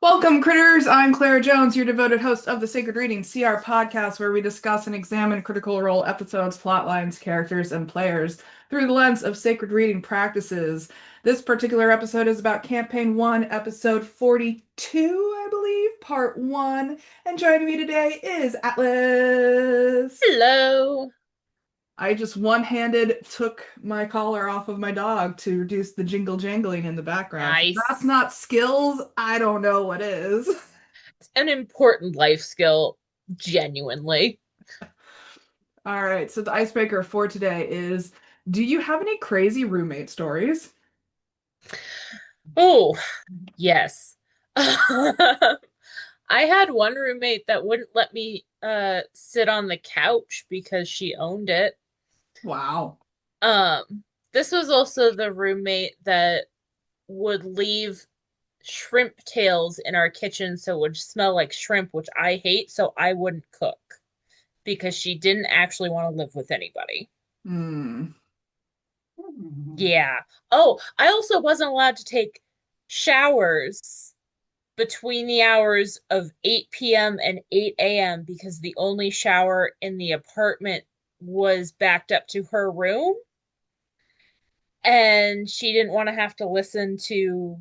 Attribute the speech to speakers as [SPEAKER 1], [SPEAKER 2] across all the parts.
[SPEAKER 1] Welcome, critters! I'm Clara Jones, your devoted host of the Sacred Reading CR podcast, where we discuss and examine Critical Role episodes, plot lines, characters, and players through the lens of sacred reading practices. This particular episode is about Campaign 1, Episode 42, I believe, Part 1. And joining me today is Atlas.
[SPEAKER 2] Hello.
[SPEAKER 1] I just one-handed took my collar off of my dog to reduce the jingle jangling in the background. If that's
[SPEAKER 2] Nice.
[SPEAKER 1] not skills, I don't know what is.
[SPEAKER 2] It's an important life skill, genuinely.
[SPEAKER 1] All right, so the icebreaker for today is, do you have any crazy roommate stories?
[SPEAKER 2] Oh, yes. I had one roommate that wouldn't let me sit on the couch because she owned it.
[SPEAKER 1] Wow.
[SPEAKER 2] Um, this was also the roommate that would leave shrimp tails in our kitchen so it would smell like shrimp, which I hate, so I wouldn't cook because she didn't actually want to live with anybody.
[SPEAKER 1] Hmm.
[SPEAKER 2] Yeah. Oh, I also wasn't allowed to take showers between the hours of 8 p.m. and 8 a.m. because the only shower in the apartment was backed up to her room, and she didn't want to have to listen to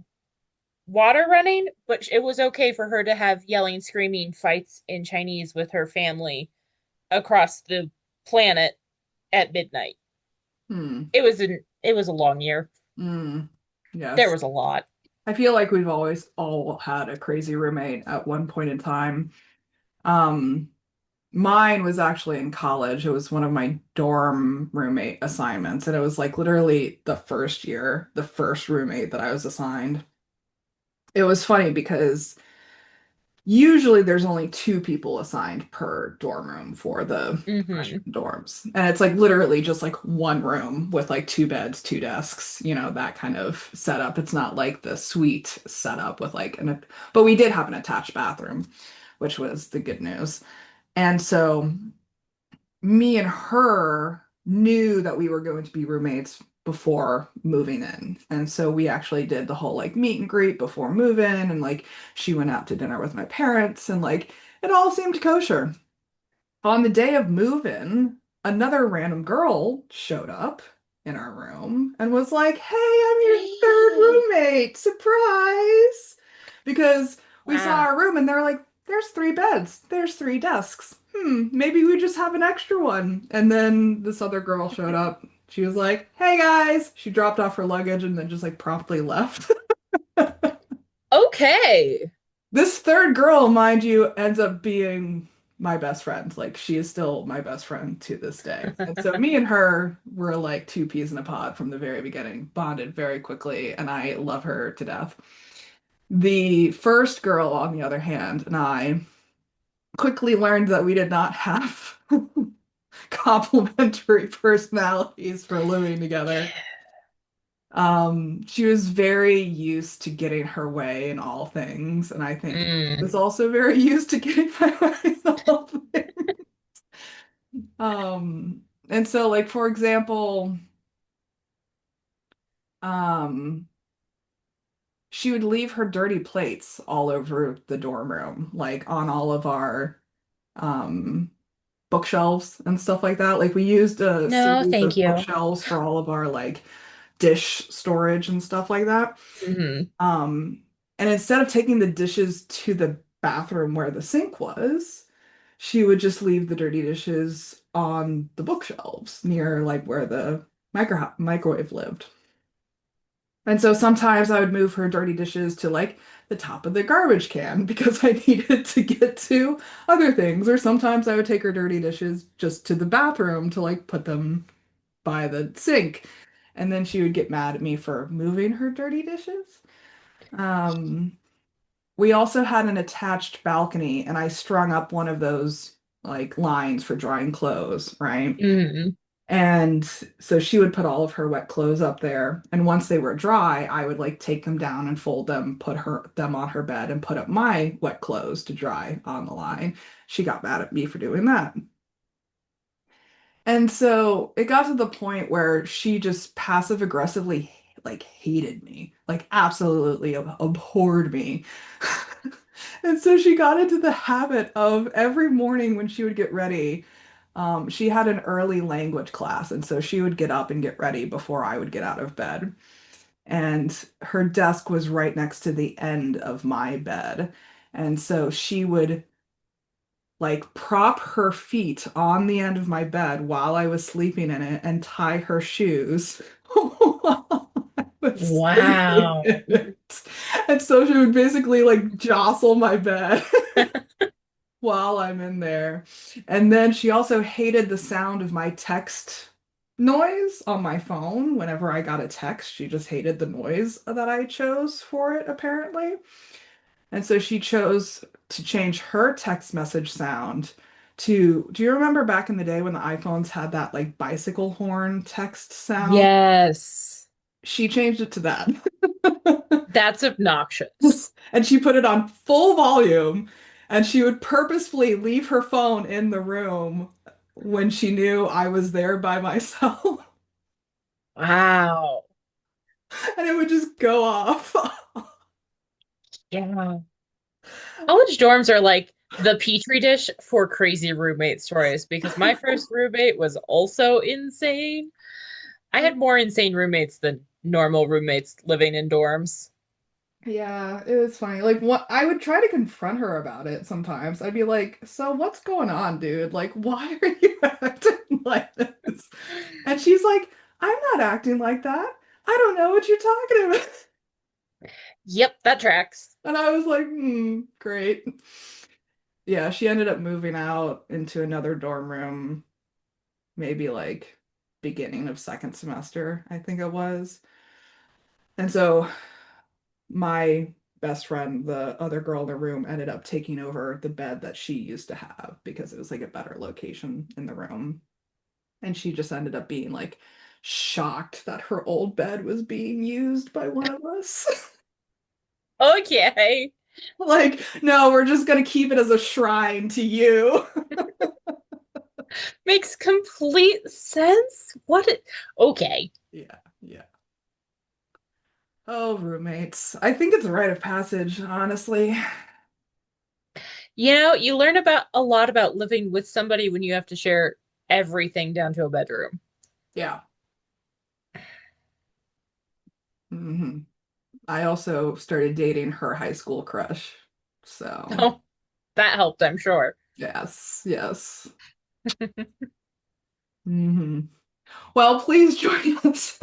[SPEAKER 2] water running, but it was okay for her to have yelling, screaming fights in Chinese with her family across the planet at midnight.
[SPEAKER 1] Hmm.
[SPEAKER 2] It was a long year.
[SPEAKER 1] Hmm.
[SPEAKER 2] There
[SPEAKER 1] Yes.
[SPEAKER 2] was a lot.
[SPEAKER 1] I feel like we've always all had a crazy roommate at one point in time. Um, Mine was actually in college. It was one of my dorm roommate assignments, and it was like literally the first year, the first roommate that I was assigned. It was funny because usually there's only two people assigned per dorm room for the
[SPEAKER 2] Hmm.
[SPEAKER 1] freshman dorms. And it's like literally just like one room with like two beds, two desks, that kind of setup. It's not like the suite setup with like but we did have an attached bathroom, which was the good news. And so me and her knew that we were going to be roommates before moving in. And so we actually did the whole like meet and greet before moving and like she went out to dinner with my parents and like it all seemed kosher. On the day of move-in, another random girl showed up in our room and was like, "Hey, I'm your third
[SPEAKER 2] Hey.
[SPEAKER 1] roommate. Surprise!" Because we saw
[SPEAKER 2] Wow.
[SPEAKER 1] our room and they're like, "There's three beds, there's three desks. Maybe we just have an extra one." And then this other girl showed up. She was like, "Hey guys." She dropped off her luggage and then just like promptly left.
[SPEAKER 2] Okay.
[SPEAKER 1] This third girl, mind you, ends up being my best friend. Like she is still my best friend to this day. And so me and her were like two peas in a pod from the very beginning, bonded very quickly, and I love her to death. The first girl, on the other hand, and I quickly learned that we did not have complementary personalities for living together. She was very used to getting her way in all things, and I think I
[SPEAKER 2] Mm.
[SPEAKER 1] was also very used to getting my way in all things. And so like for example, um, she would leave her dirty plates all over the dorm room, like on all of our um bookshelves and stuff like that. Like we used a
[SPEAKER 2] No,
[SPEAKER 1] series
[SPEAKER 2] thank
[SPEAKER 1] of
[SPEAKER 2] you.
[SPEAKER 1] bookshelves for all of our like dish storage and stuff like that.
[SPEAKER 2] Hmm.
[SPEAKER 1] Um, and instead of taking the dishes to the bathroom where the sink was, she would just leave the dirty dishes on the bookshelves near like where the microwave lived. And so sometimes I would move her dirty dishes to like the top of the garbage can because I needed to get to other things. Or sometimes I would take her dirty dishes just to the bathroom to like put them by the sink. And then she would get mad at me for moving her dirty dishes. Um, we also had an attached balcony, and I strung up one of those like lines for drying clothes, right?
[SPEAKER 2] Hmm.
[SPEAKER 1] And so she would put all of her wet clothes up there, and once they were dry, I would like take them down and fold them, put them on her bed, and put up my wet clothes to dry on the line. She got mad at me for doing that. And so it got to the point where she just passive aggressively like hated me, like absolutely abhorred me. And so she got into the habit of every morning when she would get ready, she had an early language class, and so she would get up and get ready before I would get out of bed. And her desk was right next to the end of my bed. And so she would like prop her feet on the end of my bed while I was sleeping in it and tie her shoes while I was sleeping
[SPEAKER 2] Wow.
[SPEAKER 1] in it. And so she would basically like jostle my bed while I'm in there. And then she also hated the sound of my text noise on my phone. Whenever I got a text, she just hated the noise that I chose for it, apparently. And so she chose to change her text message sound to, do you remember back in the day when the iPhones had that like bicycle horn text sound?
[SPEAKER 2] Yes.
[SPEAKER 1] She changed it to that.
[SPEAKER 2] That's obnoxious.
[SPEAKER 1] And she put it on full volume, and she would purposefully leave her phone in the room when she knew I was there by myself,
[SPEAKER 2] Wow.
[SPEAKER 1] and it would just go off.
[SPEAKER 2] Yeah. College dorms are like the petri dish for crazy roommate stories because my first roommate was also insane. I had more insane roommates than normal roommates living in dorms.
[SPEAKER 1] Yeah, it was funny. Like what I would try to confront her about it sometimes. I'd be like, "So what's going on, dude? Like why are you acting like this?" And she's like, "I'm not acting like that. I don't know what you're talking about."
[SPEAKER 2] Yep, that tracks.
[SPEAKER 1] And I was like, great." Yeah, she ended up moving out into another dorm room, maybe like beginning of second semester, I think it was. And so my best friend, the other girl in the room, ended up taking over the bed that she used to have because it was like a better location in the room. And she just ended up being like shocked that her old bed was being used by one of us.
[SPEAKER 2] Okay.
[SPEAKER 1] Like, no, we're just gonna keep it as a shrine to you.
[SPEAKER 2] Makes complete sense. Okay.
[SPEAKER 1] Yeah, yeah. Oh, roommates. I think it's a rite of passage, honestly.
[SPEAKER 2] You know, you learn about a lot about living with somebody when you have to share everything down to a bedroom.
[SPEAKER 1] Yeah. hmm I also started dating her high school crush. So,
[SPEAKER 2] Oh, that helped, I'm sure.
[SPEAKER 1] yes, yes. hmm Well, please join us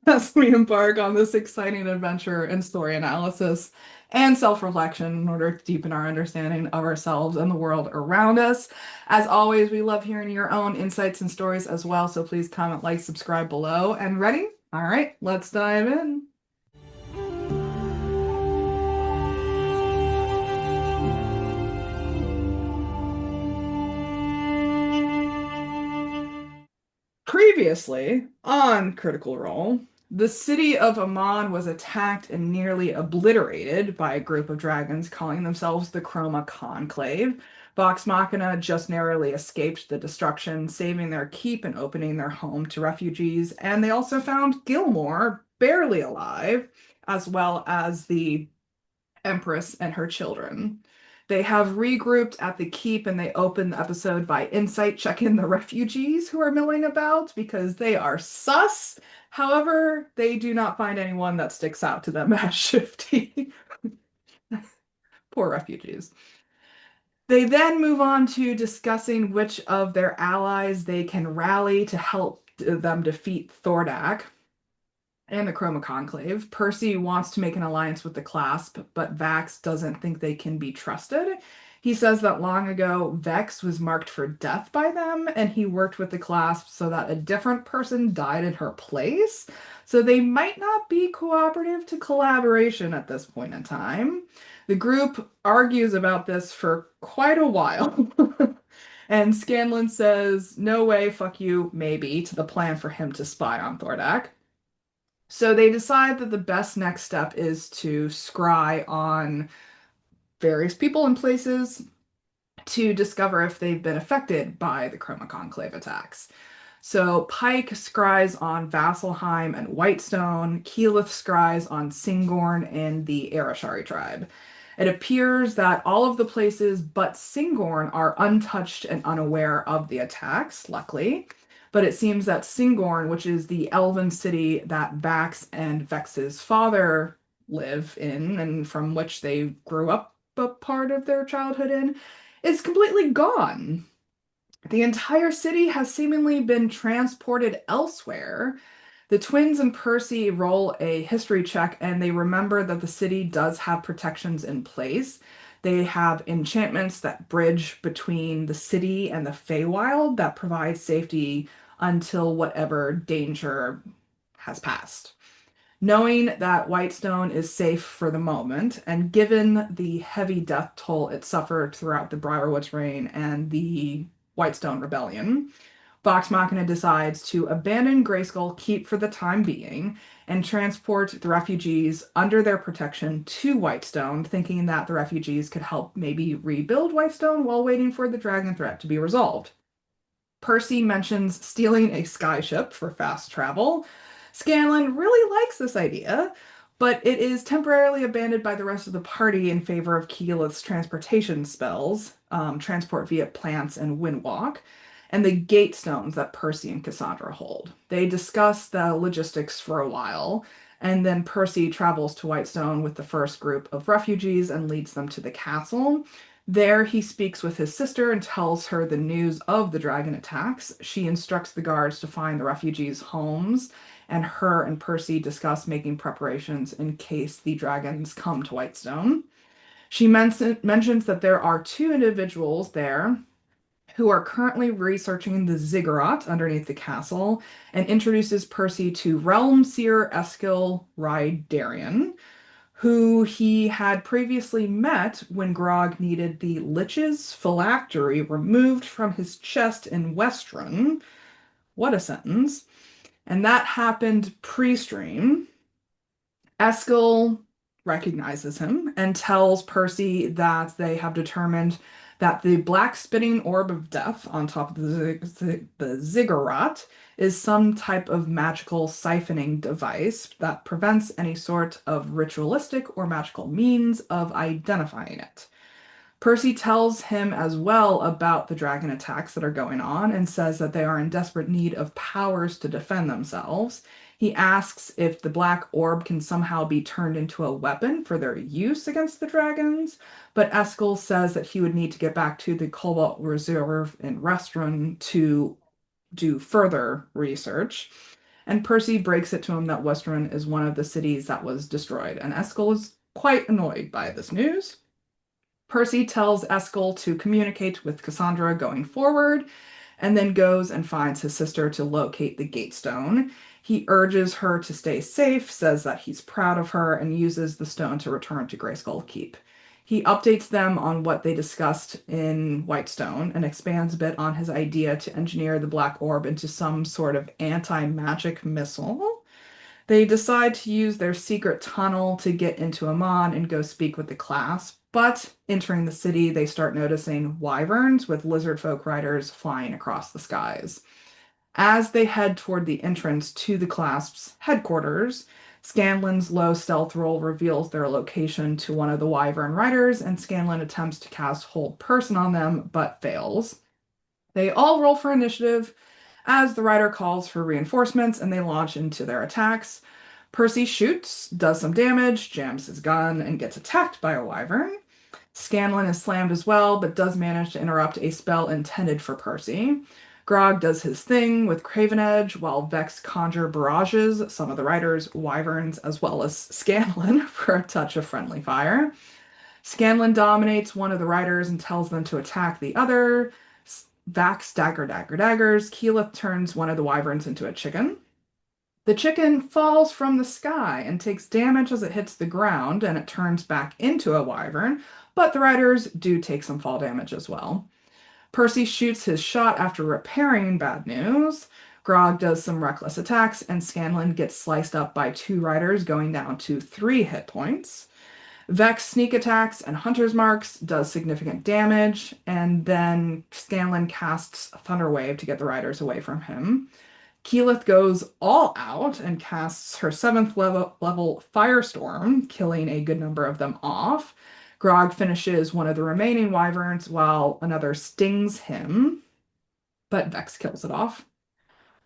[SPEAKER 1] as we embark on this exciting adventure in story analysis and self-reflection in order to deepen our understanding of ourselves and the world around us. As always, we love hearing your own insights and stories as well, so please comment, like, subscribe below. And ready? All right, let's dive in. Previously on Critical Role, the city of Amon was attacked and nearly obliterated by a group of dragons calling themselves the Chroma Conclave. Vox Machina just narrowly escaped the destruction, saving their keep and opening their home to refugees. And they also found Gilmore barely alive, as well as the Empress and her children. They have regrouped at the keep and they open the episode by insight checking the refugees who are milling about because they are sus. However, they do not find anyone that sticks out to them as shifty. Poor refugees. They then move on to discussing which of their allies they can rally to help them defeat Thordak and the Chroma Conclave. Percy wants to make an alliance with the Clasp, but Vax doesn't think they can be trusted. He says that long ago, Vex was marked for death by them, and he worked with the Clasp so that a different person died in her place. So they might not be cooperative to collaboration at this point in time. The group argues about this for quite a while. And Scanlan says, no way, fuck you, maybe, to the plan for him to spy on Thordak. So they decide that the best next step is to scry on various people and places to discover if they've been affected by the Chroma Conclave attacks. So Pike scries on Vasselheim and Whitestone, Keyleth scries on Singorn and the Arashari tribe. It appears that all of the places but Singorn are untouched and unaware of the attacks, luckily. But it seems that Singorn, which is the elven city that Vax and Vex's father live in and from which they grew up a part of their childhood in, is completely gone. The entire city has seemingly been transported elsewhere. The twins and Percy roll a history check and they remember that the city does have protections in place. They have enchantments that bridge between the city and the Feywild that provide safety until whatever danger has passed. Knowing that Whitestone is safe for the moment, and given the heavy death toll it suffered throughout the Briarwood's reign and the Whitestone Rebellion, Vox Machina decides to abandon Grayskull Keep for the time being and transport the refugees under their protection to Whitestone, thinking that the refugees could help maybe rebuild Whitestone while waiting for the dragon threat to be resolved. Percy mentions stealing a skyship for fast travel. Scanlan really likes this idea, but it is temporarily abandoned by the rest of the party in favor of Keyleth's transportation spells, transport via plants and windwalk, and the gate stones that Percy and Cassandra hold. They discuss the logistics for a while, and then Percy travels to Whitestone with the first group of refugees and leads them to the castle. There, he speaks with his sister and tells her the news of the dragon attacks. She instructs the guards to find the refugees' homes, and her and Percy discuss making preparations in case the dragons come to Whitestone. She mentions that there are two individuals there who are currently researching the ziggurat underneath the castle and introduces Percy to Realm Seer Eskil Rydarian, who he had previously met when Grog needed the Lich's phylactery removed from his chest in Westruun. What a sentence. And that happened pre-stream. Eskel recognizes him and tells Percy that they have determined that the black spitting orb of death on top of the ziggurat is some type of magical siphoning device that prevents any sort of ritualistic or magical means of identifying it. Percy tells him as well about the dragon attacks that are going on and says that they are in desperate need of powers to defend themselves. He asks if the black orb can somehow be turned into a weapon for their use against the dragons, but Eskel says that he would need to get back to the Cobalt Reserve in Westruun to do further research. And Percy breaks it to him that Westruun is one of the cities that was destroyed, and Eskel is quite annoyed by this news. Percy tells Eskel to communicate with Cassandra going forward, and then goes and finds his sister to locate the Gatestone. He urges her to stay safe, says that he's proud of her, and uses the stone to return to Greyskull Keep. He updates them on what they discussed in Whitestone and expands a bit on his idea to engineer the Black Orb into some sort of anti-magic missile. They decide to use their secret tunnel to get into Amon and go speak with the class, but entering the city, they start noticing wyverns with lizard folk riders flying across the skies. As they head toward the entrance to the clasp's headquarters, Scanlan's low stealth roll reveals their location to one of the wyvern riders, and Scanlan attempts to cast Hold Person on them, but fails. They all roll for initiative as the rider calls for reinforcements and they launch into their attacks. Percy shoots, does some damage, jams his gun, and gets attacked by a wyvern. Scanlan is slammed as well, but does manage to interrupt a spell intended for Percy. Grog does his thing with Craven Edge, while Vex conjure barrages some of the riders, wyverns, as well as Scanlan for a touch of friendly fire. Scanlan dominates one of the riders and tells them to attack the other. Vax daggers. Keyleth turns one of the wyverns into a chicken. The chicken falls from the sky and takes damage as it hits the ground, and it turns back into a wyvern, but the riders do take some fall damage as well. Percy shoots his shot after repairing bad news. Grog does some reckless attacks, and Scanlan gets sliced up by two riders, going down to 3 hit points. Vex sneak attacks and Hunter's Marks does significant damage, and then Scanlan casts Thunder Wave to get the riders away from him. Keyleth goes all out and casts her 7th level Firestorm, killing a good number of them off. Grog finishes one of the remaining wyverns while another stings him, but Vex kills it off.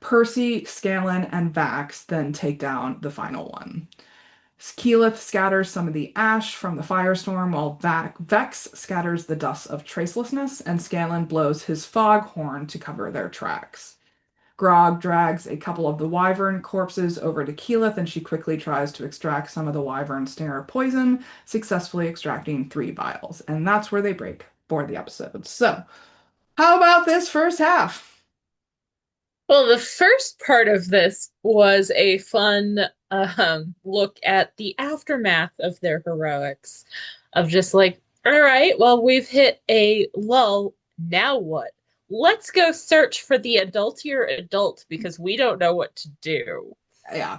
[SPEAKER 1] Percy, Scanlan, and Vax then take down the final one. Keyleth scatters some of the ash from the firestorm, while Vex scatters the dust of tracelessness, and Scanlan blows his foghorn to cover their tracks. Grog drags a couple of the wyvern corpses over to Keyleth, and she quickly tries to extract some of the wyvern stinger poison, successfully extracting 3 vials. And that's where they break for the episode. So, how about this first half?
[SPEAKER 2] Well, the first part of this was a fun look at the aftermath of their heroics, of just like, all right, well, we've hit a lull. Now what? Let's go search for the adultier adult because we don't know what to do.
[SPEAKER 1] Yeah,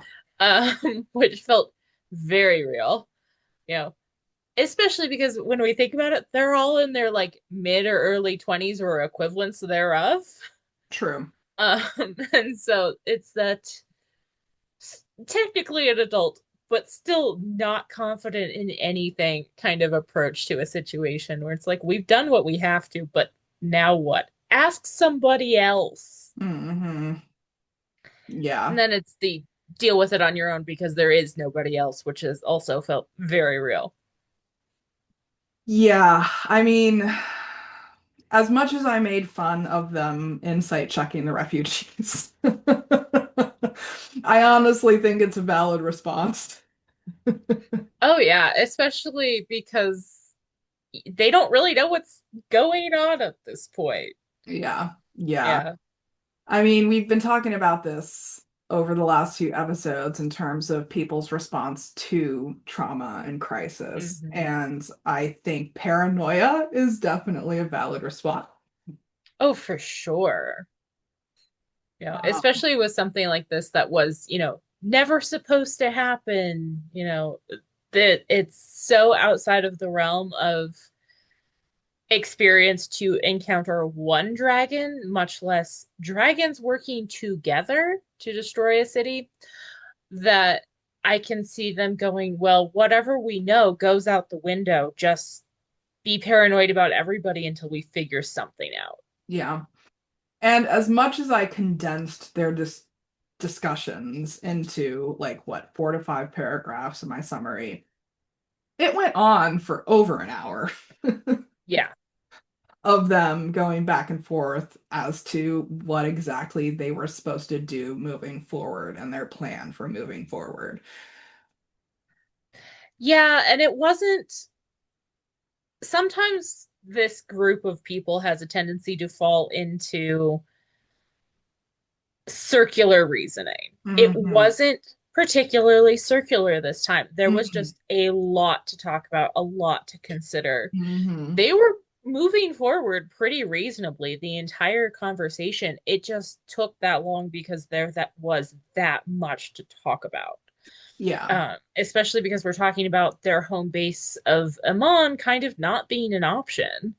[SPEAKER 2] Which felt very real, you know, especially because when we think about it, they're all in their like mid or early 20s or equivalents thereof.
[SPEAKER 1] true.
[SPEAKER 2] And so it's that technically an adult, but still not confident in anything kind of approach to a situation where it's like, we've done what we have to, but now what? Ask somebody else.
[SPEAKER 1] Hmm.
[SPEAKER 2] And
[SPEAKER 1] Yeah.
[SPEAKER 2] then it's the deal with it on your own because there is nobody else, which has also felt very real.
[SPEAKER 1] Yeah, I mean, as much as I made fun of them insight checking the refugees, I honestly think it's a valid response.
[SPEAKER 2] Oh, yeah, especially because they don't really know what's going on at this point.
[SPEAKER 1] Yeah, yeah.
[SPEAKER 2] Yeah.
[SPEAKER 1] I mean, we've been talking about this over the last few episodes in terms of people's response to trauma and crisis.
[SPEAKER 2] Hmm.
[SPEAKER 1] And I think paranoia is definitely a valid response.
[SPEAKER 2] Oh, for sure.
[SPEAKER 1] Um,
[SPEAKER 2] Especially with something like this that was, never supposed to happen, that it's so outside of the realm of experience to encounter one dragon, much less dragons working together to destroy a city, that I can see them going, well, whatever we know goes out the window. Just be paranoid about everybody until we figure something out.
[SPEAKER 1] yeah. And as much as I condensed their discussions into like what 4 to 5 paragraphs in my summary, it went on for over an hour
[SPEAKER 2] Yeah.
[SPEAKER 1] of them going back and forth as to what exactly they were supposed to do moving forward and their plan for moving forward.
[SPEAKER 2] Yeah, and it wasn't sometimes this group of people has a tendency to fall into circular reasoning. It
[SPEAKER 1] Hmm.
[SPEAKER 2] wasn't particularly circular this time. There was
[SPEAKER 1] Hmm.
[SPEAKER 2] just a lot to talk about, a lot to consider.
[SPEAKER 1] Hmm.
[SPEAKER 2] They were moving forward pretty reasonably the entire conversation. It just took that long because there that was that much to talk about.
[SPEAKER 1] Yeah.
[SPEAKER 2] Especially because we're talking about their home base of Amon kind of not being an option.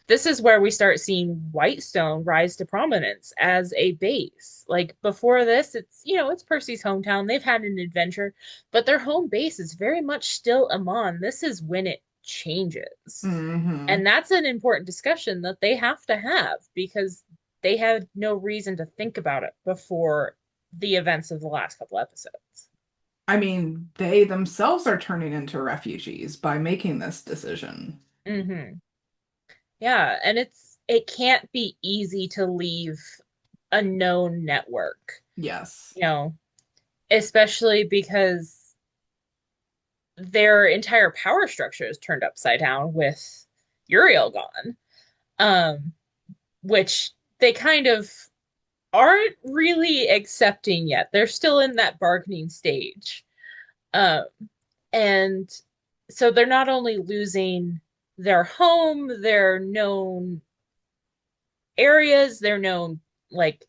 [SPEAKER 2] This is where we start seeing Whitestone rise to prominence as a base. Like before this, it's Percy's hometown. They've had an adventure, but their home base is very much still Amon. This is when it changes.
[SPEAKER 1] Hmm.
[SPEAKER 2] And that's an important discussion that they have to have because they had no reason to think about it before the events of the last couple episodes.
[SPEAKER 1] I mean, they themselves are turning into refugees by making this decision.
[SPEAKER 2] Hmm. Yeah, and it can't be easy to leave a known network,
[SPEAKER 1] Yes.
[SPEAKER 2] you know, especially because their entire power structure is turned upside down with Uriel gone. Um, which they kind of aren't really accepting yet. They're still in that bargaining stage. Um, and so they're not only losing their home, their known areas, their known like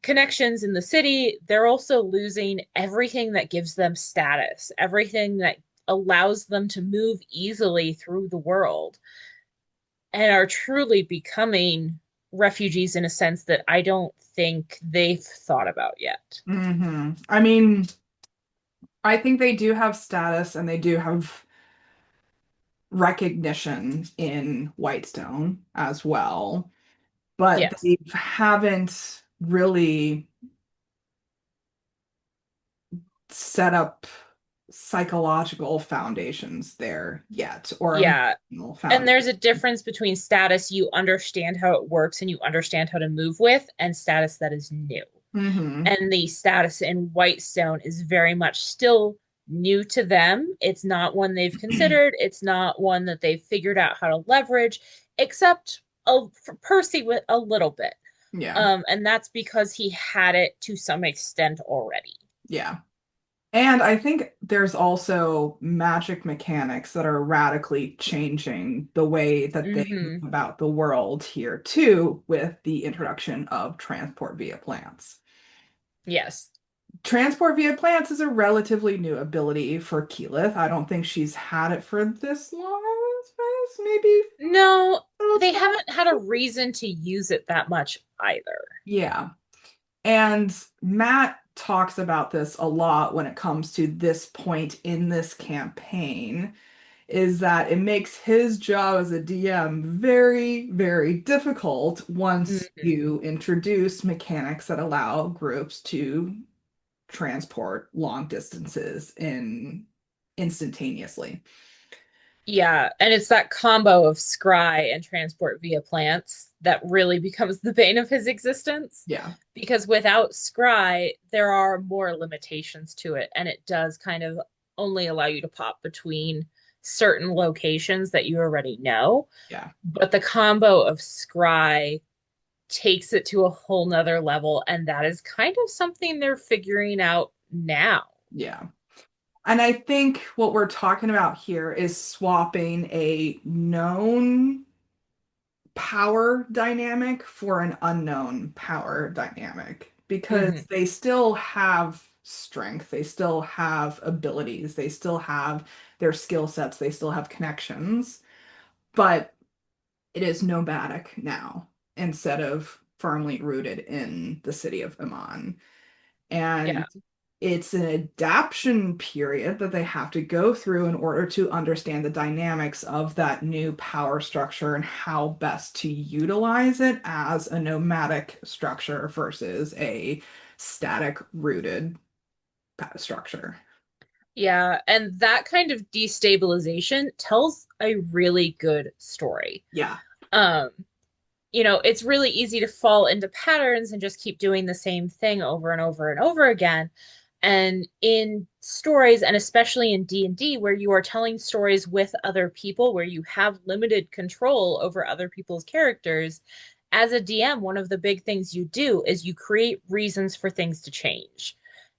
[SPEAKER 2] connections in the city, they're also losing everything that gives them status, everything that allows them to move easily through the world, and are truly becoming refugees in a sense that I don't think they've thought about yet.
[SPEAKER 1] I mean, I think they do have status and they do have recognition in Whitestone as well, but
[SPEAKER 2] Yes.
[SPEAKER 1] they haven't really set up psychological foundations there yet, or
[SPEAKER 2] Yeah.
[SPEAKER 1] emotional
[SPEAKER 2] And there's
[SPEAKER 1] foundations.
[SPEAKER 2] a difference between status you understand how it works and you understand how to move with, and status that is new.
[SPEAKER 1] Hmm.
[SPEAKER 2] And the status in Whitestone is very much still new to them. It's not one they've considered, it's not one that they've figured out how to leverage, except for Percy with a little bit.
[SPEAKER 1] Yeah,
[SPEAKER 2] And that's because he had it to some extent already.
[SPEAKER 1] yeah. And I think there's also magic mechanics that are radically changing the way that they move
[SPEAKER 2] Hmm.
[SPEAKER 1] about the world here too, with the introduction of transport via plants.
[SPEAKER 2] Yes.
[SPEAKER 1] Transport via plants is a relatively new ability for Keyleth. I don't think she's had it for this long, I suppose. Maybe
[SPEAKER 2] No,
[SPEAKER 1] it's
[SPEAKER 2] they
[SPEAKER 1] not.
[SPEAKER 2] haven't had a reason to use it that much either.
[SPEAKER 1] Yeah. And Matt talks about this a lot when it comes to this point in this campaign, is that it makes his job as a DM very, very difficult once
[SPEAKER 2] Mhm.
[SPEAKER 1] you introduce mechanics that allow groups to transport long distances in instantaneously.
[SPEAKER 2] Yeah, and it's that combo of scry and transport via plants that really becomes the bane of his existence.
[SPEAKER 1] Yeah.
[SPEAKER 2] Because without scry, there are more limitations to it, and it does kind of only allow you to pop between certain locations that you already know.
[SPEAKER 1] Yeah.
[SPEAKER 2] But the combo of scry takes it to a whole nother level, and that is kind of something they're figuring out now.
[SPEAKER 1] Yeah. And I think what we're talking about here is swapping a known power dynamic for an unknown power dynamic because
[SPEAKER 2] Hmm.
[SPEAKER 1] they still have strength, they still have abilities, they still have their skill sets, they still have connections, but it is nomadic now instead of firmly rooted in the city of Iman.
[SPEAKER 2] Yeah.
[SPEAKER 1] And it's an adaptation period that they have to go through in order to understand the dynamics of that new power structure and how best to utilize it as a nomadic structure versus a static rooted structure.
[SPEAKER 2] Yeah, and that kind of destabilization tells a really good story.
[SPEAKER 1] Yeah.
[SPEAKER 2] Um, it's really easy to fall into patterns and just keep doing the same thing over and over and over again. And in stories, and especially in D&D, where you are telling stories with other people, where you have limited control over other people's characters, as a DM, one of the big things you do is you create reasons for things to change.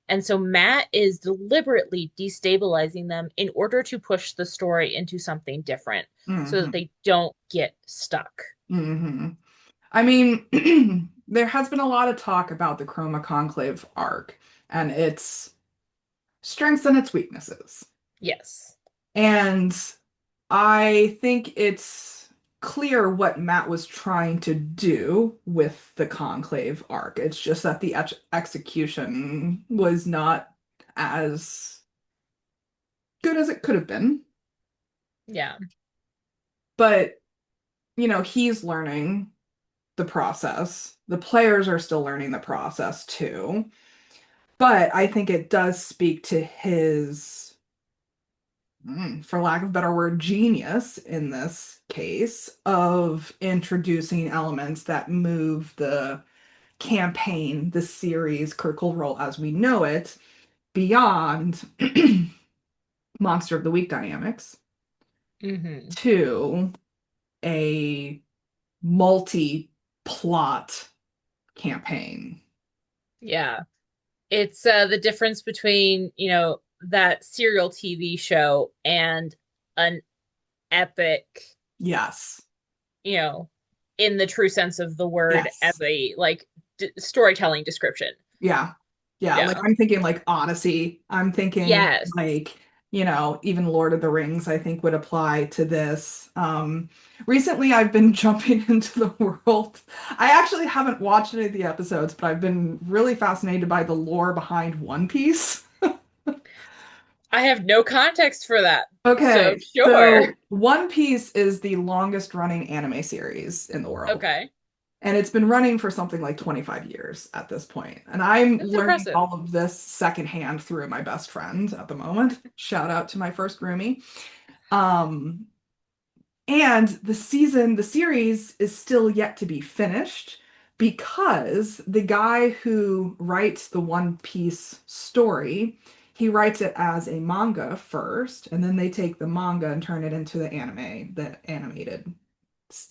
[SPEAKER 2] And so Matt is deliberately destabilizing them in order to push the story into something different so that
[SPEAKER 1] Hmm.
[SPEAKER 2] they don't get stuck.
[SPEAKER 1] Hmm. I mean, there has been a lot of talk about the Chroma Conclave arc and its strengths and its weaknesses.
[SPEAKER 2] Yes.
[SPEAKER 1] And I think it's clear what Matt was trying to do with the Conclave arc. It's just that the execution was not as good as it could have been.
[SPEAKER 2] Yeah.
[SPEAKER 1] But, he's learning the process. The players are still learning the process too. But I think it does speak to his, for lack of a better word, genius in this case of introducing elements that move the campaign, the series, Critical Role as we know it, beyond Monster of the Week dynamics
[SPEAKER 2] Hmm.
[SPEAKER 1] to a multi-plot campaign.
[SPEAKER 2] Yeah. It's the difference between, that serial TV show and an epic,
[SPEAKER 1] Yes.
[SPEAKER 2] you know, in the true sense of the word,
[SPEAKER 1] Yes.
[SPEAKER 2] like storytelling description.
[SPEAKER 1] Yeah. Yeah. Like
[SPEAKER 2] Yeah.
[SPEAKER 1] I'm thinking like Odyssey. I'm thinking
[SPEAKER 2] Yes.
[SPEAKER 1] like, even Lord of the Rings, I think would apply to this. Recently I've been jumping into the world. I actually haven't watched any of the episodes, but I've been really fascinated by the lore behind One Piece.
[SPEAKER 2] I have no context for that. So
[SPEAKER 1] Okay,
[SPEAKER 2] sure.
[SPEAKER 1] so One Piece is the longest running anime series in the world.
[SPEAKER 2] Okay.
[SPEAKER 1] And it's been running for something like 25 years at this point. And I'm
[SPEAKER 2] That's
[SPEAKER 1] learning
[SPEAKER 2] impressive.
[SPEAKER 1] all of this secondhand through my best friend at the moment. Shout out to my first roomie. Um, and the series is still yet to be finished because the guy who writes the One Piece story, he writes it as a manga first, and then they take the manga and turn it into the animated TV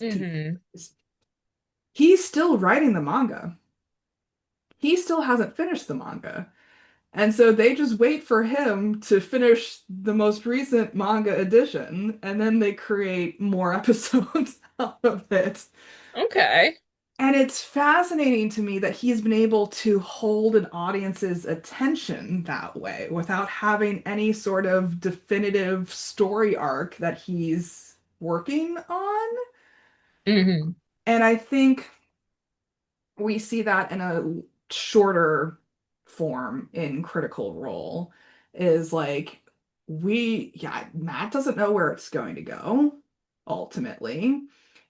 [SPEAKER 2] Hmm.
[SPEAKER 1] series. He's still writing the manga. He still hasn't finished the manga. And so they just wait for him to finish the most recent manga edition, and then they create more episodes out of it.
[SPEAKER 2] Okay.
[SPEAKER 1] And it's fascinating to me that he's been able to hold an audience's attention that way without having any sort of definitive story arc that he's working on.
[SPEAKER 2] Hmm.
[SPEAKER 1] And I think we see that in a shorter form in Critical Role is like yeah, Matt doesn't know where it's going to go ultimately.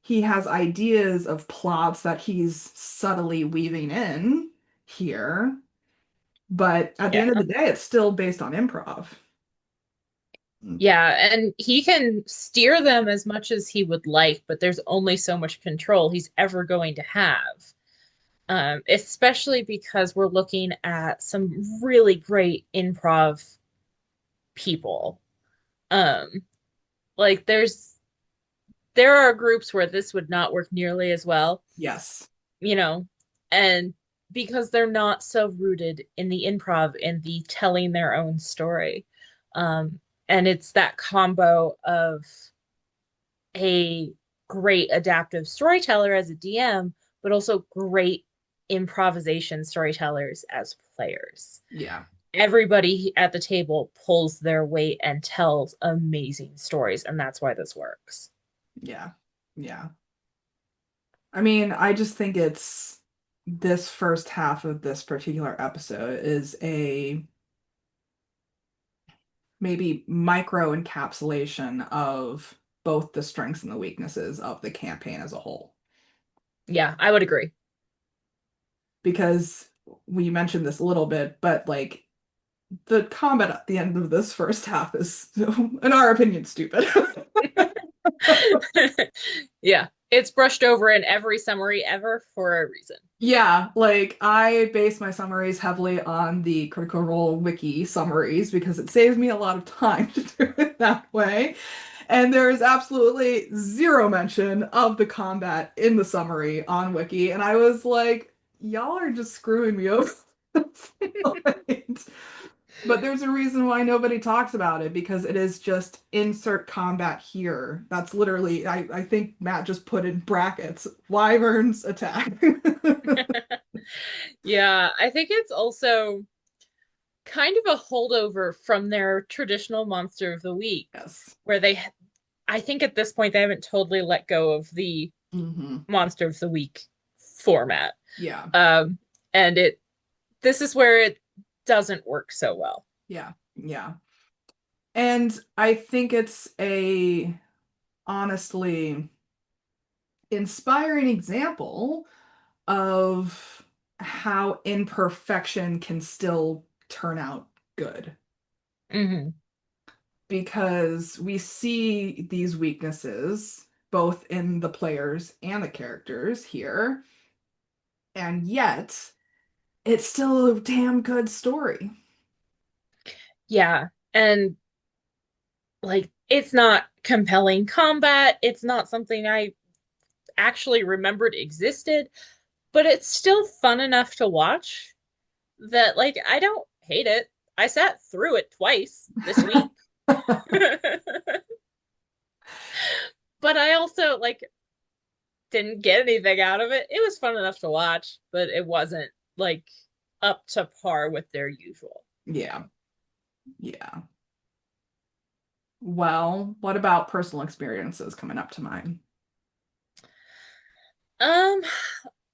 [SPEAKER 1] He has ideas of plots that he's subtly weaving in here, but at the
[SPEAKER 2] Yeah.
[SPEAKER 1] end of the day, it's still based on improv.
[SPEAKER 2] Yeah, and he can steer them as much as he would like, but there's only so much control he's ever going to have. Especially because we're looking at some really great improv people. Um, like there are groups where this would not work nearly as well,
[SPEAKER 1] Yes.
[SPEAKER 2] you know, and because they're not so rooted in the improv and the telling their own story. Um, and it's that combo of a great adaptive storyteller as a DM, but also great improvisation storytellers as players.
[SPEAKER 1] Yeah.
[SPEAKER 2] Everybody at the table pulls their weight and tells amazing stories, and that's why this works.
[SPEAKER 1] Yeah. Yeah. I mean, I just think it's this first half of this particular episode is a maybe micro encapsulation of both the strengths and the weaknesses of the campaign as a whole.
[SPEAKER 2] Yeah, I would agree.
[SPEAKER 1] Because we mentioned this a little bit, but like the combat at the end of this first half is, in our opinion, stupid.
[SPEAKER 2] Yeah, it's brushed over in every summary ever for a reason.
[SPEAKER 1] Yeah, like I base my summaries heavily on the Critical Role wiki summaries because it saves me a lot of time to do it that way. And there is absolutely zero mention of the combat in the summary on wiki. And I was like, y'all are just screwing me over. But there's a reason why nobody talks about it because it is just insert combat here. That's literally, I think Matt just put in brackets, Wyverns attack.
[SPEAKER 2] Yeah, I think it's also kind of a holdover from their traditional monster of the week,
[SPEAKER 1] Yes.
[SPEAKER 2] where I think at this point they haven't totally let go of the
[SPEAKER 1] Hmm.
[SPEAKER 2] monster of the week format.
[SPEAKER 1] Yeah.
[SPEAKER 2] Um, and this is where it doesn't work so well.
[SPEAKER 1] Yeah. Yeah. And I think it's a honestly inspiring example of how imperfection can still turn out good.
[SPEAKER 2] Hmm.
[SPEAKER 1] Because we see these weaknesses both in the players and the characters here, and yet it's still a damn good story.
[SPEAKER 2] Yeah, and like it's not compelling combat. It's not something I actually remembered existed, but it's still fun enough to watch that like I don't hate it. I sat through it twice this week. But I also like didn't get anything out of it. It was fun enough to watch, but it wasn't like up to par with their usual.
[SPEAKER 1] Yeah, yeah. Well, what about personal experiences coming up to mind?
[SPEAKER 2] Um,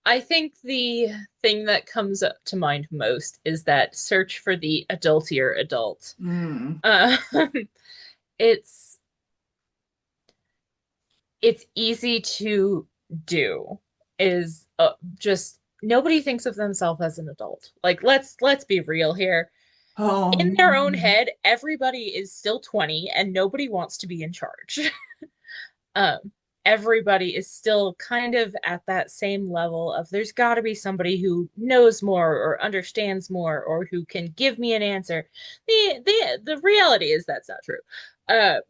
[SPEAKER 2] I think the thing that comes up to mind most is that search for the adultier adult.
[SPEAKER 1] Mm.
[SPEAKER 2] Uh, it's it's easy to do. Is just nobody thinks of themselves as an adult. Like let's be real here. In their own
[SPEAKER 1] Um,
[SPEAKER 2] head, everybody is still 20 and nobody wants to be in charge. um, Everybody is still kind of at that same level of there's got to be somebody who knows more or understands more or who can give me an answer. The reality is that's not true. Uh,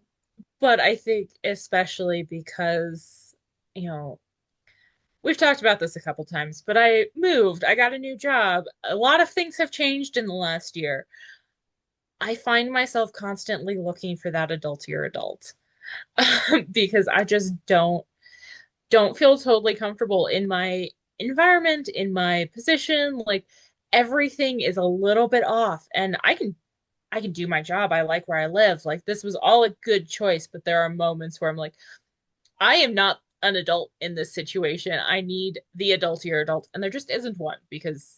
[SPEAKER 2] but I think especially because, you know, we've talked about this a couple times, but I moved, I got a new job. A lot of things have changed in the last year. I find myself constantly looking for that adultier adult because I just don't feel totally comfortable in my environment, in my position. Like everything is a little bit off and I can do my job. I like where I live. Like this was all a good choice, but there are moments where I'm like, I am not an adult in this situation. I need the adultier adult, and there just isn't one because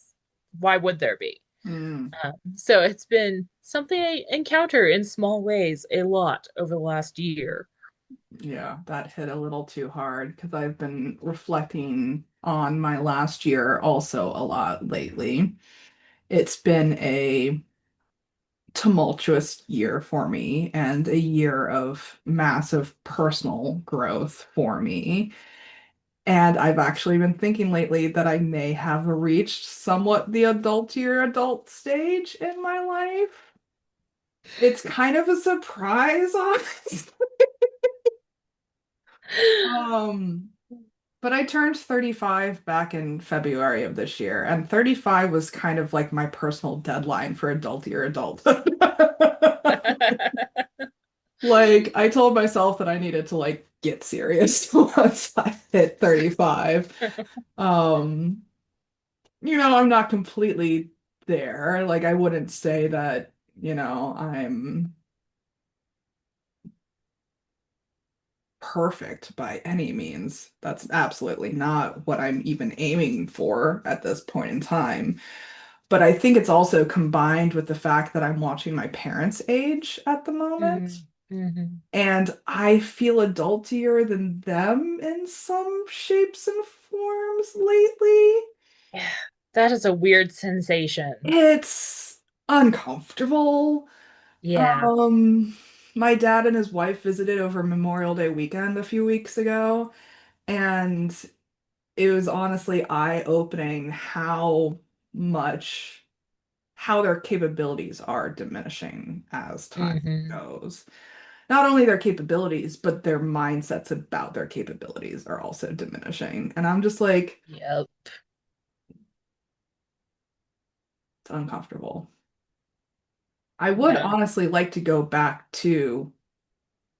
[SPEAKER 2] why would there be?
[SPEAKER 1] mm.
[SPEAKER 2] So it's been something I encounter in small ways a lot over the last year.
[SPEAKER 1] Yeah, that hit a little too hard because I've been reflecting on my last year also a lot lately. It's been a tumultuous year for me and a year of massive personal growth for me. And I've actually been thinking lately that I may have reached somewhat the adultier adult stage in my life. It's kind of a surprise, honestly. Um, but I turned 35 back in February of this year, and 35 was kind of like my personal deadline for adultier adulthood. Like I told myself that I needed to like get serious once I hit 35. Um, I'm not completely there. Like I wouldn't say that, I'm perfect by any means. That's absolutely not what I'm even aiming for at this point in time. But I think it's also combined with the fact that I'm watching my parents age at the moment.
[SPEAKER 2] Mm, mhm.
[SPEAKER 1] And I feel adultier than them in some shapes and forms lately.
[SPEAKER 2] Yeah, that is a weird sensation.
[SPEAKER 1] It's uncomfortable.
[SPEAKER 2] Yeah.
[SPEAKER 1] Um, my dad and his wife visited over Memorial Day weekend a few weeks ago, and it was honestly eye-opening how their capabilities are diminishing as time
[SPEAKER 2] Hmm.
[SPEAKER 1] goes. Not only their capabilities, but their mindsets about their capabilities are also diminishing. And I'm just like,
[SPEAKER 2] Yep.
[SPEAKER 1] it's uncomfortable. I would
[SPEAKER 2] Yeah.
[SPEAKER 1] honestly like to go back to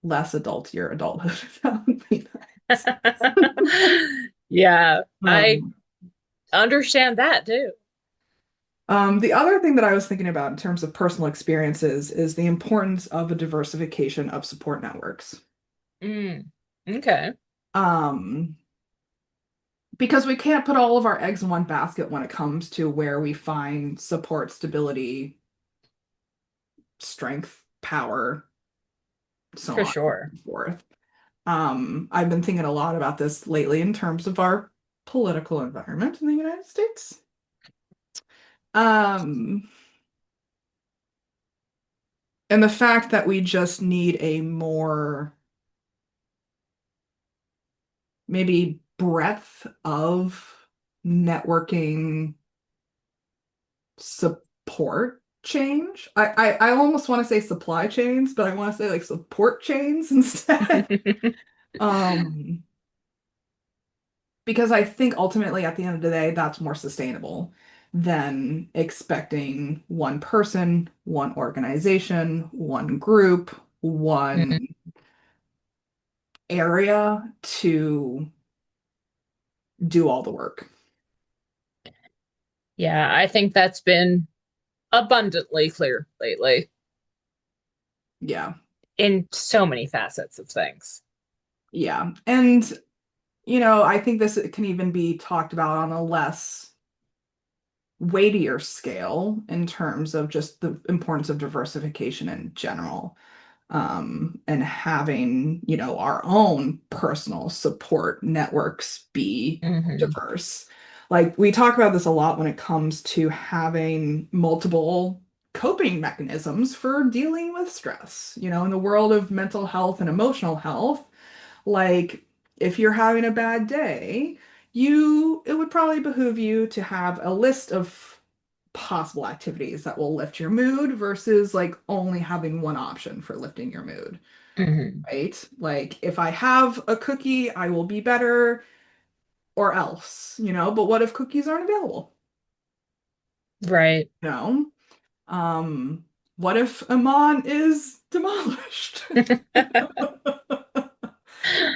[SPEAKER 1] less adultier adulthood. That would be nice.
[SPEAKER 2] Yeah, I
[SPEAKER 1] Um,
[SPEAKER 2] understand that too.
[SPEAKER 1] the other thing that I was thinking about in terms of personal experiences is the importance of a diversification of support networks.
[SPEAKER 2] Mm. Okay.
[SPEAKER 1] Um, because we can't put all of our eggs in one basket when it comes to where we find support, stability, strength, power, so
[SPEAKER 2] For
[SPEAKER 1] on and
[SPEAKER 2] sure.
[SPEAKER 1] so forth. I've been thinking a lot about this lately in terms of our political environment in the United States. Um, and the fact that we just need a more maybe breadth of networking support change. I almost want to say supply chains, but I want to say like support chains instead. Um, because I think ultimately at the end of the day, that's more sustainable than expecting one person, one organization, one group, one
[SPEAKER 2] Mhm.
[SPEAKER 1] area to do all the work.
[SPEAKER 2] Yeah, I think that's been abundantly clear lately
[SPEAKER 1] Yeah.
[SPEAKER 2] in so many facets of things.
[SPEAKER 1] Yeah. And I think this can even be talked about on a less weightier scale in terms of just the importance of diversification in general. And having, our own personal support networks be
[SPEAKER 2] Hmm.
[SPEAKER 1] diverse. Like we talk about this a lot when it comes to having multiple coping mechanisms for dealing with stress. In the world of mental health and emotional health, like if you're having a bad day, it would probably behoove you to have a list of possible activities that will lift your mood versus like only having one option for lifting your mood,
[SPEAKER 2] Hmm.
[SPEAKER 1] right? Like if I have a cookie, I will be better or else, but what if cookies aren't available?
[SPEAKER 2] Right.
[SPEAKER 1] You know? Um, what if Amman is demolished?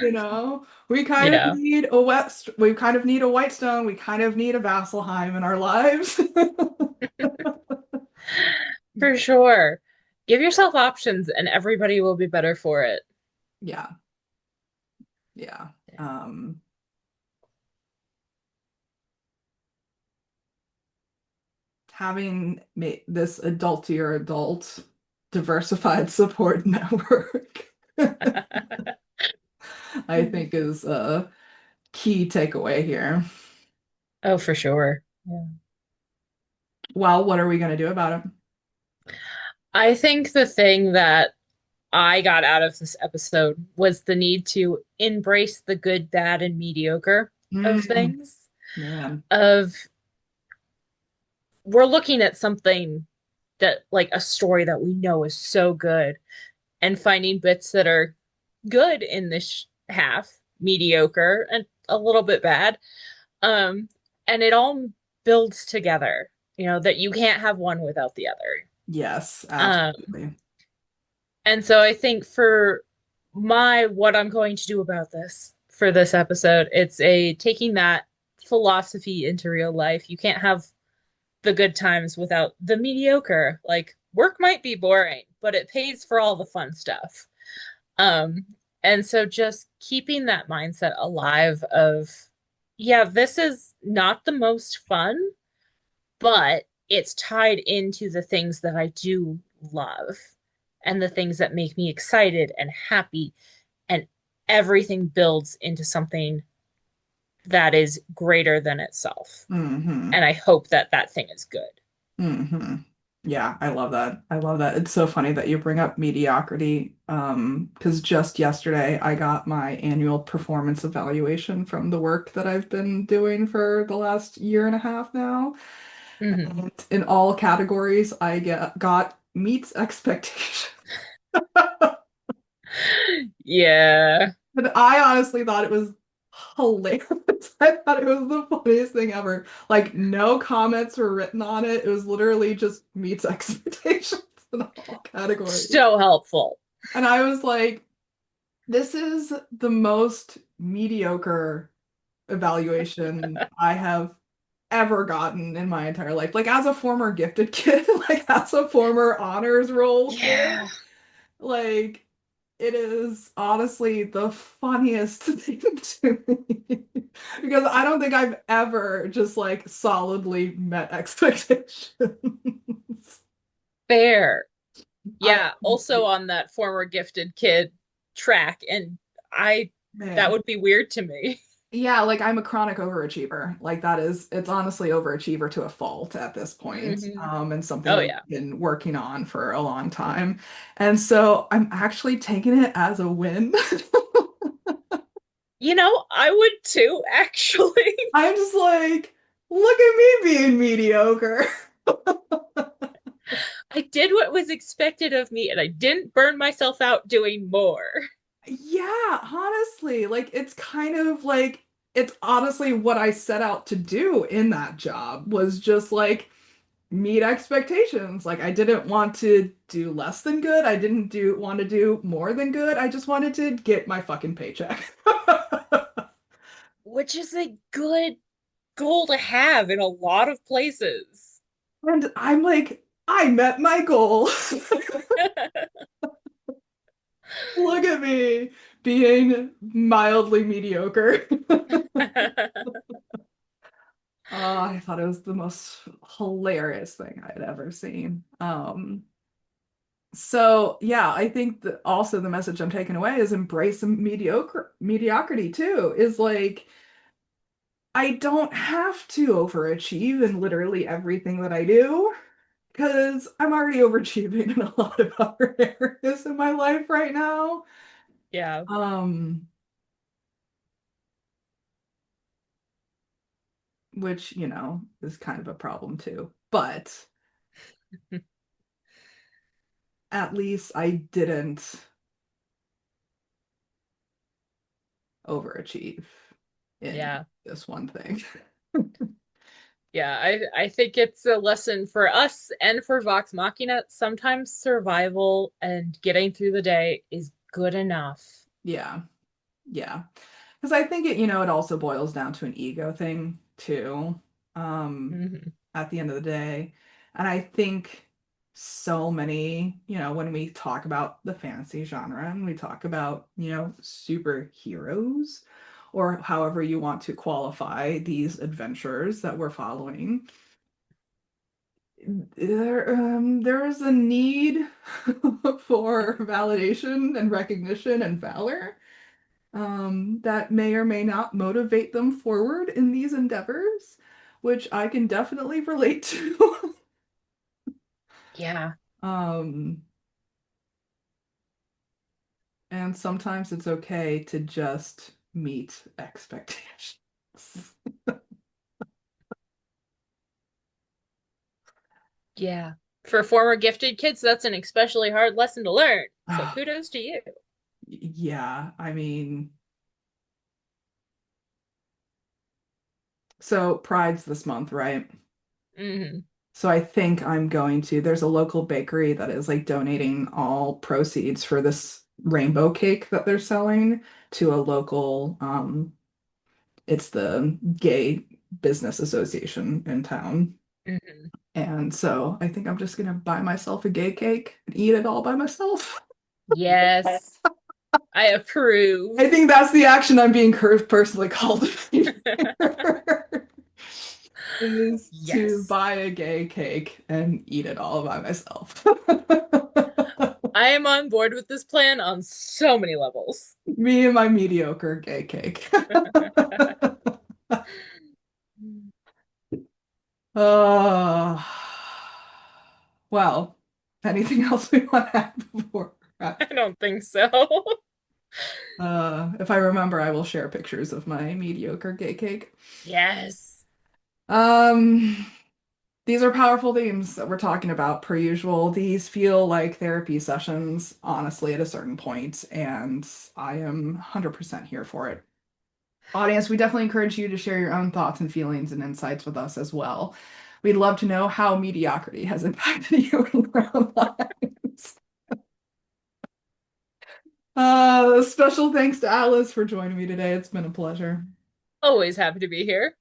[SPEAKER 2] Yeah,
[SPEAKER 1] We kind of need a Whitestone, we kind of need a Vasselheim in our lives.
[SPEAKER 2] for sure. Give yourself options and everybody will be better for it.
[SPEAKER 1] Yeah, yeah. Um, Having this adult to your adult diversified support network, I think is a key takeaway here.
[SPEAKER 2] Oh, for sure. Yeah.
[SPEAKER 1] Well, what are we going to do about it?
[SPEAKER 2] I think the thing that I got out of this episode was the need to embrace the good, bad, and mediocre of
[SPEAKER 1] Mm,
[SPEAKER 2] things.
[SPEAKER 1] man.
[SPEAKER 2] Of we're looking at something that like a story that we know is so good and finding bits that are good in this half, mediocre and a little bit bad. Um, and it all builds together, that you can't have one without the other.
[SPEAKER 1] Yes,
[SPEAKER 2] Um,
[SPEAKER 1] absolutely.
[SPEAKER 2] and so I think for what I'm going to do about this for this episode, it's a taking that philosophy into real life. You can't have the good times without the mediocre. Like work might be boring, but it pays for all the fun stuff. Um, and so just keeping that mindset alive of, yeah, this is not the most fun, but it's tied into the things that I do love and the things that make me excited and happy, and everything builds into something that is greater than itself.
[SPEAKER 1] Hmm.
[SPEAKER 2] And I hope that that thing is good.
[SPEAKER 1] Hmm. Yeah, I love that. I love that. It's so funny that you bring up mediocrity. Because just yesterday I got my annual performance evaluation from the work that I've been doing for the last year and a half now.
[SPEAKER 2] Hmm.
[SPEAKER 1] And in all categories, I got meets expectations.
[SPEAKER 2] Yeah.
[SPEAKER 1] And I honestly thought it was hilarious. I thought it was the funniest thing ever. Like, no comments were written on it. It was literally just meets expectations in all categories.
[SPEAKER 2] So helpful.
[SPEAKER 1] And I was like, this is the most mediocre evaluation I have ever gotten in my entire life. Like, as a former gifted kid, like, as a former honors roll kid,
[SPEAKER 2] Yeah.
[SPEAKER 1] like, it is honestly the funniest thing to me because I don't think I've ever just like solidly met expectations.
[SPEAKER 2] Fair.
[SPEAKER 1] I,
[SPEAKER 2] Yeah, also on that former gifted kid track, and I that
[SPEAKER 1] man,
[SPEAKER 2] would be weird to me.
[SPEAKER 1] yeah, like I'm a chronic overachiever. Like it's honestly overachiever to a fault at this point.
[SPEAKER 2] Hmm.
[SPEAKER 1] And something
[SPEAKER 2] Oh
[SPEAKER 1] I've
[SPEAKER 2] yeah.
[SPEAKER 1] been working on for a long time. And so I'm actually taking it as a win.
[SPEAKER 2] I would too, actually.
[SPEAKER 1] I'm just like, look at me being mediocre.
[SPEAKER 2] I did what was expected of me and I didn't burn myself out doing more.
[SPEAKER 1] Yeah, honestly, like it's kind of like it's honestly what I set out to do in that job was just like meet expectations. Like I didn't want to do less than good. I didn't do want to do more than good. I just wanted to get my fucking paycheck.
[SPEAKER 2] Which is a good goal to have in a lot of places.
[SPEAKER 1] And I'm like, I met my goal. Look at me being mildly mediocre. I thought it was the most hilarious thing I'd ever seen. So yeah, I think that also the message I'm taking away is embrace some mediocrity too. Is like I don't have to overachieve in literally everything that I do because I'm already overachieving in a lot of other areas in my life right now.
[SPEAKER 2] Yeah.
[SPEAKER 1] Um, which, is kind of a problem too. But at least I didn't overachieve in
[SPEAKER 2] Yeah.
[SPEAKER 1] this one thing.
[SPEAKER 2] Yeah, I think it's a lesson for us and for Vox Machina. Sometimes survival and getting through the day is good enough.
[SPEAKER 1] Yeah. Yeah. Because I think it also boils down to an ego thing too,
[SPEAKER 2] Hmm.
[SPEAKER 1] at the end of the day. And I think so many, when we talk about the fantasy genre and we talk about, superheroes or however you want to qualify these adventures that we're following, there is a need for validation and recognition and valor that may or may not motivate them forward in these endeavors, which I can definitely relate to.
[SPEAKER 2] Yeah.
[SPEAKER 1] um, and sometimes it's okay to just meet expectations.
[SPEAKER 2] Yeah. For former gifted kids, that's an especially hard lesson to learn. So kudos to you.
[SPEAKER 1] Yeah, I mean, so Pride's this month, right?
[SPEAKER 2] Hmm.
[SPEAKER 1] So I think there's a local bakery that is like donating all proceeds for this rainbow cake that they're selling to a local, it's the gay business association in town.
[SPEAKER 2] Hmm.
[SPEAKER 1] And so I think I'm just gonna buy myself a gay cake and eat it all by myself.
[SPEAKER 2] Yes, I approve.
[SPEAKER 1] I think that's the action I'm being personally called to is to
[SPEAKER 2] Yes.
[SPEAKER 1] buy a gay cake and eat it all by myself.
[SPEAKER 2] I am on board with this plan on so many levels.
[SPEAKER 1] Me and my mediocre gay cake. Uh, well, anything else we want to add before we wrap?
[SPEAKER 2] I don't think so.
[SPEAKER 1] If I remember, I will share pictures of my mediocre gay cake.
[SPEAKER 2] Yes.
[SPEAKER 1] Um, these are powerful themes that we're talking about, per usual. These feel like therapy sessions, honestly, at a certain point, and I am 100% here for it. Audience, we definitely encourage you to share your own thoughts and feelings and insights with us as well. We'd love to know how mediocrity has impacted you in your own lives. Special thanks to Alice for joining me today. It's been a pleasure.
[SPEAKER 2] Always happy to be here.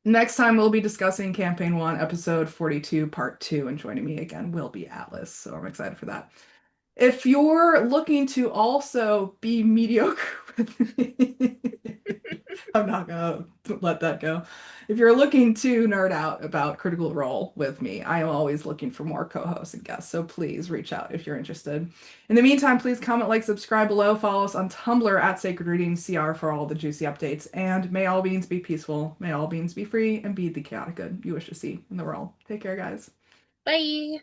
[SPEAKER 1] Next time, we'll be discussing Campaign 1, Episode 42, Part 2, and joining me again will be Atlas. So I'm excited for that. If you're looking to also be mediocre with me, I'm not gonna let that go. If you're looking to nerd out about Critical Role with me, I am always looking for more co-hosts and guests. So please reach out if you're interested. In the meantime, please comment, like, subscribe below, follow us on Tumblr at Sacred Readings CR for all the juicy updates. And may all beings be peaceful, may all beings be free, and be the chaotic good you wish to see in the world. Take care, guys.
[SPEAKER 2] Bye.